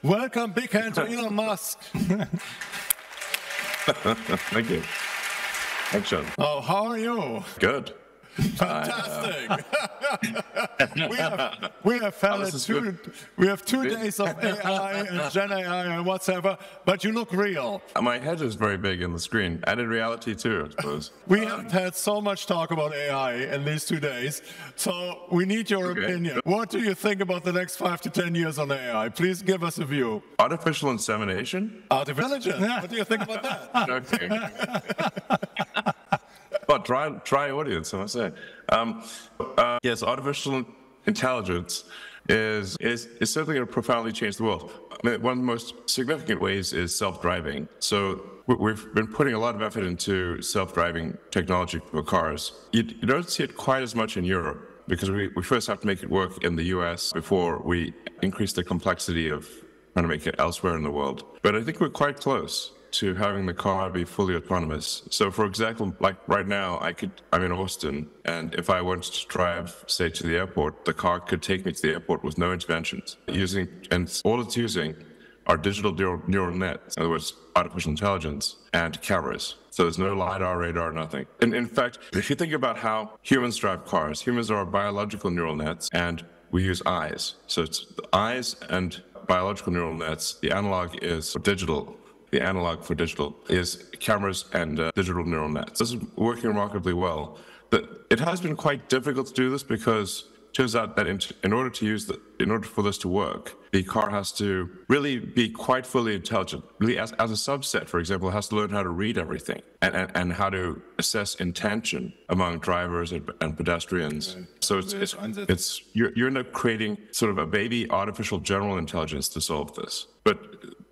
Welcome, big hand to Elon Musk. Thank you. Thanks, John. Oh, how are you? Good. Fantastic. we have had we have 2 days of AI and Gen AI and whatever, but you look real. My head is very big in the screen, and in reality too, I suppose. We have had so much talk about AI in these 2 days, so we need your opinion. What do you think about the next 5 to 10 years on AI? Please give us a view. Artificial insemination? Artificial intelligence. What do you think about that? Okay. But try audience, I must say. Yes, artificial intelligence is certainly going to profoundly change the world. I mean, one of the most significant ways is self-driving. So we've been putting a lot of effort into self-driving technology for cars. You don't see it quite as much in Europe because we first have to make it work in the US before we increase the complexity of trying to make it elsewhere in the world. But I think we're quite close to having the car be fully autonomous. So for example, like right now, I'm in Austin, and if I wanted to drive, say, to the airport, the car could take me to the airport with no interventions. And all it's using are digital neural nets, in other words, artificial intelligence, and cameras. So there's no LiDAR, radar, nothing. And in fact, if you think about how humans drive cars, humans are biological neural nets, and we use eyes. So it's the eyes and biological neural nets. The analog is digital. The analog for digital is cameras and digital neural nets. This is working remarkably well. It has been quite difficult to do this because it turns out that in order for this to work, the car has to really be quite fully intelligent. Really, as a subset, for example, it has to learn how to read everything and how to assess intention among drivers and pedestrians. Right. So you end up creating sort of a baby artificial general intelligence to solve this. But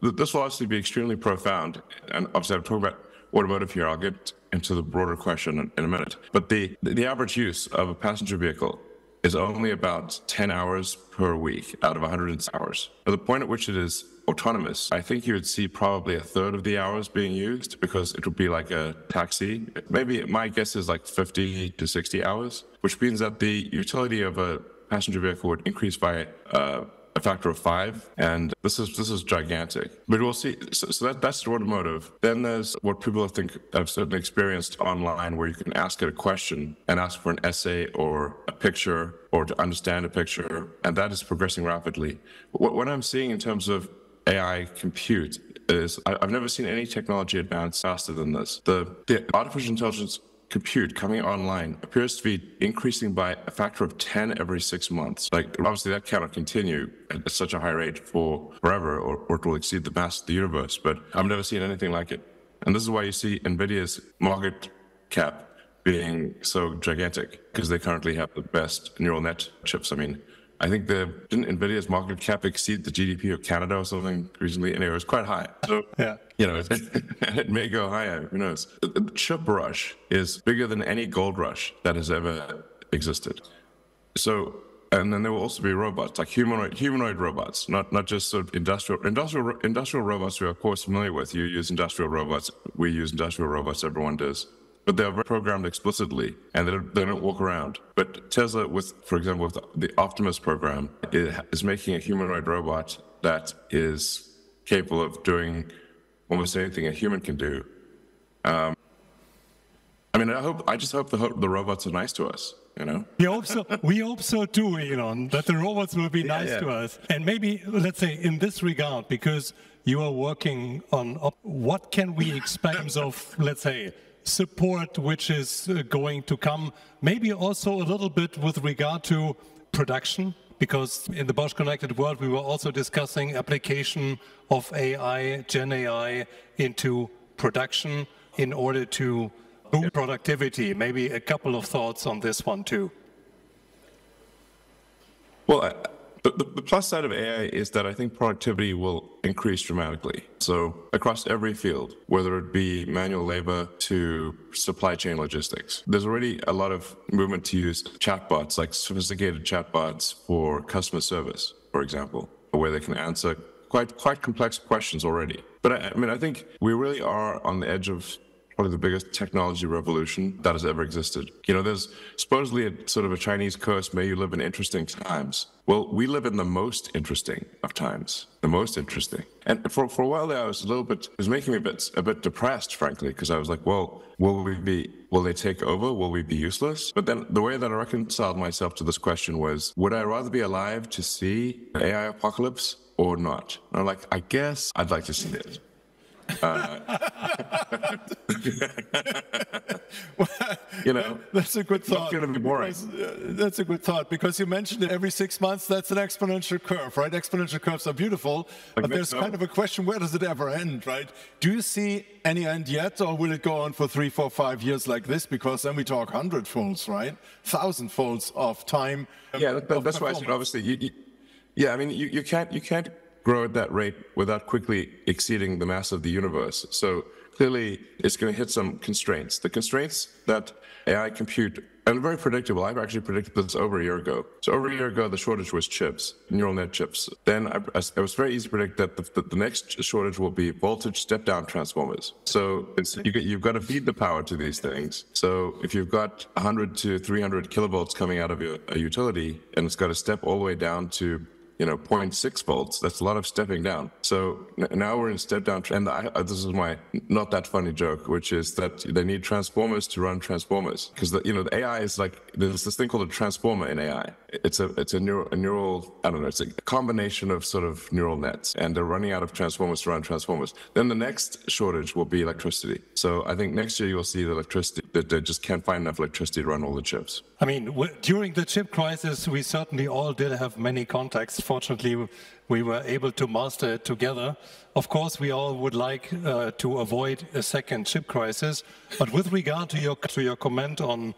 this will obviously be extremely profound. And obviously, I'm talking about automotive here. I'll get into the broader question in a minute. But the average use of a passenger vehicle is only about 10 hours per week out of 100 hours. At the point at which it is autonomous, I think you would see probably a third of the hours being used because it would be like a taxi. Maybe my guess is like 50 to 60 hours, which means that the utility of a passenger vehicle would increase by a factor of 5, and this is gigantic. But we'll see. So that's the automotive. Then there's what people have certainly experienced online, where you can ask it a question and ask for an essay or a picture or to understand a picture, and that is progressing rapidly. What I'm seeing in terms of AI compute is I've never seen any technology advance faster than this. The artificial intelligence compute coming online appears to be increasing by a factor of 10 every 6 months. Like, obviously that cannot continue at such a high rate for forever, or it will exceed the mass of the universe, but I've never seen anything like it. And this is why you see NVIDIA's market cap being so gigantic, because they currently have the best neural net chips. I mean, I think didn't NVIDIA's market cap exceed the GDP of Canada or something recently? Anyway, it was quite high. So, yeah. It may go higher, who knows? The chip rush is bigger than any gold rush that has ever existed. So, and then there will also be robots, like humanoid robots, not just sort of industrial robots we are of course familiar with. You use industrial robots, we use industrial robots, everyone does. But they're programmed explicitly, and they don't walk around. But Tesla, for example, with the Optimus program, is making a humanoid robot that is capable of doing almost anything a human can do. I mean, I just hope the robots are nice to us. We hope so too, Elon, that the robots will be nice to us. And maybe, let's say, in this regard, because you are working on what can we expect of, let's say, support which is going to come, maybe also a little bit with regard to production, because in the Bosch Connected World we were also discussing application of AI, Gen AI, into production in order to boost productivity. Maybe a couple of thoughts on this one too. Well, the plus side of AI is that I think productivity will increase dramatically. So across every field, whether it be manual labor to supply chain logistics, there's already a lot of movement to use chatbots, like sophisticated chatbots for customer service, for example, where they can answer quite complex questions already. But I think we really are on the edge of probably the biggest technology revolution that has ever existed. There's supposedly a sort of a Chinese curse, may you live in interesting times. Well, we live in the most interesting of times, the most interesting. And for a while there, it was making me a bit depressed, frankly, because I was like, well, will they take over? Will we be useless? But then the way that I reconciled myself to this question was, would I rather be alive to see an AI apocalypse or not? And I'm like, I guess I'd like to see it. That's a good thought. It's going to be boring. That's a good thought, because you mentioned it every 6 months. That's an exponential curve, right? Exponential curves are beautiful, but there's kind of a question: where does it ever end, right? Do you see any end yet, or will it go on for 3, 4, 5 years like this? Because then we talk hundredfolds, right? Thousandfolds of time. Yeah, that's why I said obviously. You can't grow at that rate without quickly exceeding the mass of the universe. So clearly, it's going to hit some constraints. The constraints that AI compute, and very predictable. I've actually predicted this over a year ago. So over a year ago, the shortage was chips, neural net chips. Then it was very easy to predict that the next shortage will be voltage step-down transformers. So you've got to feed the power to these things. So if you've got 100 to 300 kilovolts coming out of a utility, and it's got to step all the way down to 0.6 volts, that's a lot of stepping down. So now we're in step down, and this is my not that funny joke, which is that they need transformers to run transformers, because the AI is like, there's this thing called a transformer in AI. It's a neural, I don't know, it's a combination of sort of neural nets, and they're running out of transformers to run transformers. Then the next shortage will be electricity. So I think next year you'll see the electricity, that they just can't find enough electricity to run all the chips. I mean, during the chip crisis, we certainly all did have many contacts. Fortunately, we were able to master it together. Of course, we all would like to avoid a second chip crisis. But with regard to your comment on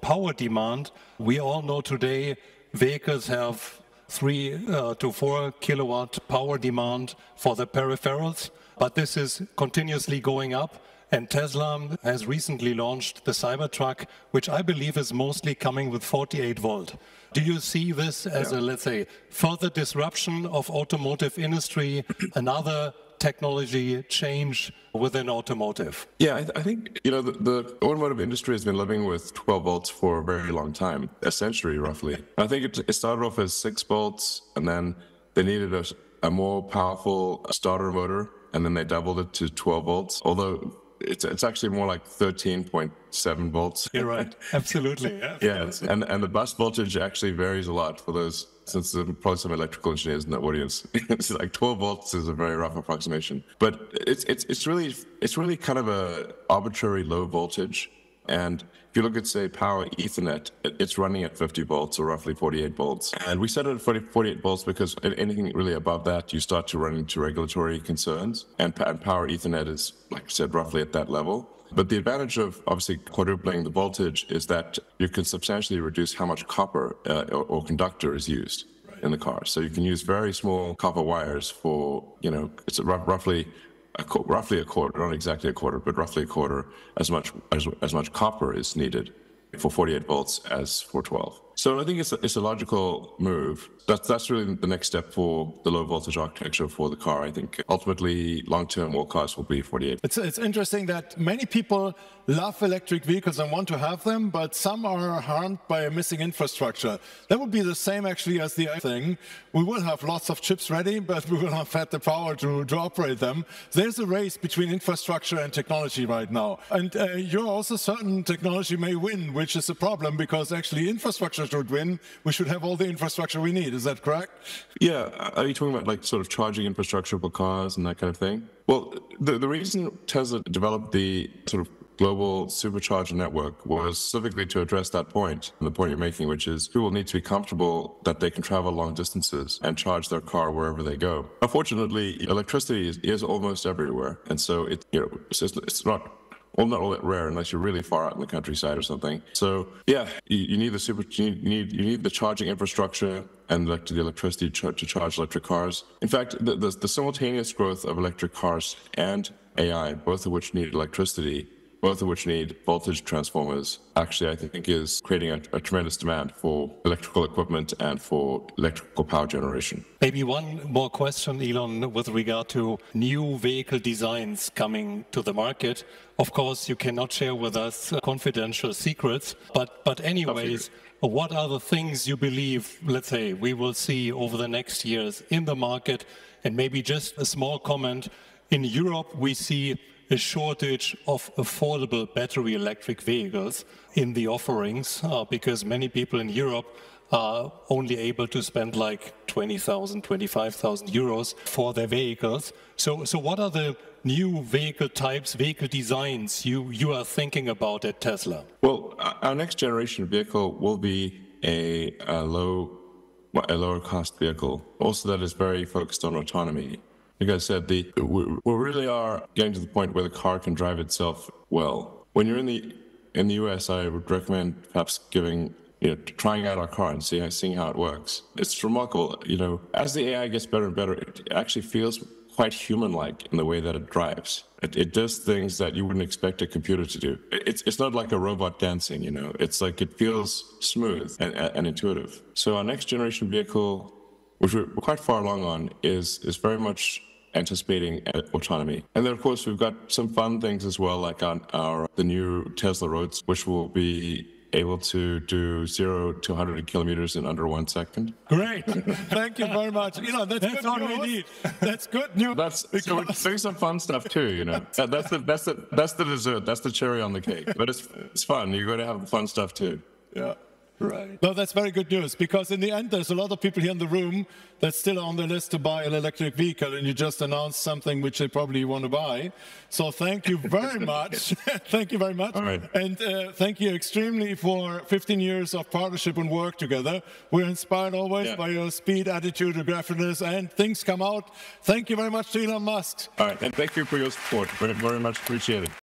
power demand, we all know today vehicles have 3 to 4 kilowatt power demand for the peripherals, but this is continuously going up. And Tesla has recently launched the Cybertruck, which I believe is mostly coming with 48 volt. Do you see this as a, let's say, further disruption of automotive industry, another technology change within automotive? Yeah, I think, the automotive industry has been living with 12 volts for a very long time, a century roughly. I think it started off as 6 volts, and then they needed a more powerful starter motor, and then they doubled it to 12 volts, although it's actually more like 13.7 volts. You're right. Absolutely. Yeah. And the bus voltage actually varies a lot for those, since there are probably some electrical engineers in the audience. It's like 12 volts is a very rough approximation. But it's really kind of a arbitrary low voltage. And if you look at, say, power Ethernet, it's running at 50 volts or roughly 48 volts. And we set it at 48 volts because anything really above that, you start to run into regulatory concerns. And power Ethernet is, like I said, roughly at that level. But the advantage of obviously quadrupling the voltage is that you can substantially reduce how much copper or conductor is used in the car. So you can use very small copper wires for, it's roughly a quarter, not exactly a quarter, but roughly a quarter as much copper is needed for 48 volts as for 12. So I think it's a logical move. That's really the next step for the low voltage architecture for the car. I think ultimately long-term all cars will be 48. It's interesting that many people love electric vehicles and want to have them, but some are harmed by a missing infrastructure. That would be the same actually as the thing. We will have lots of chips ready, but we will not have the power to operate them. There's a race between infrastructure and technology right now. And you're also certain technology may win, which is a problem because actually infrastructure should win. We should have all the infrastructure we need. Is that correct? Yeah. Are you talking about like sort of charging infrastructure for cars and that kind of thing? Well, the reason Tesla developed the sort of global supercharger network was specifically to address that point, the point you're making, which is people need to be comfortable that they can travel long distances and charge their car wherever they go. Unfortunately, electricity is almost everywhere, and so it's not all that rare unless you're really far out in the countryside or something. So yeah, you need you need the charging infrastructure and the electricity to charge electric cars. In fact, the simultaneous growth of electric cars and AI, both of which need electricity, both of which need voltage transformers, actually I think is creating a tremendous demand for electrical equipment and for electrical power generation. Maybe one more question, Elon, with regard to new vehicle designs coming to the market. Of course, you cannot share with us confidential secrets, but anyways, what are the things you believe, let's say, we will see over the next years in the market? And maybe just a small comment, in Europe we see a shortage of affordable battery electric vehicles in the offerings because many people in Europe are only able to spend like 20,000, 25,000 euros for their vehicles. So what are the new vehicle types, vehicle designs you are thinking about at Tesla? Well, our next generation vehicle will be a lower cost vehicle, also that is very focused on autonomy. Like I said, we really are getting to the point where the car can drive itself well. When you're in the US, I would recommend perhaps trying out our car and seeing how it works. It's remarkable, as the AI gets better and better, it actually feels quite human-like in the way that it drives. It does things that you wouldn't expect a computer to do. It's not like a robot dancing, It's like it feels smooth and intuitive. So our next generation vehicle, which we're quite far along on, is very much anticipating autonomy. And then, of course, we've got some fun things as well, like the new Tesla Roads, which will be able to do 0 to 100 kilometers in under 1 second. Great. Thank you very much. That's all we need. That's good news. So we're doing some fun stuff too, That's the dessert. That's the cherry on the cake. But it's fun. You're going to have the fun stuff too. Yeah. Right. No, that's very good news, because in the end, there's a lot of people here in the room that's still on the list to buy an electric vehicle, and you just announced something which they probably want to buy. So thank you very much. Thank you very much. All right. And thank you extremely for 15 years of partnership and work together. We're inspired always by your speed, attitude, aggressiveness, and things come out. Thank you very much to Elon Musk. All right. And thank you for your support. Very, very much appreciated.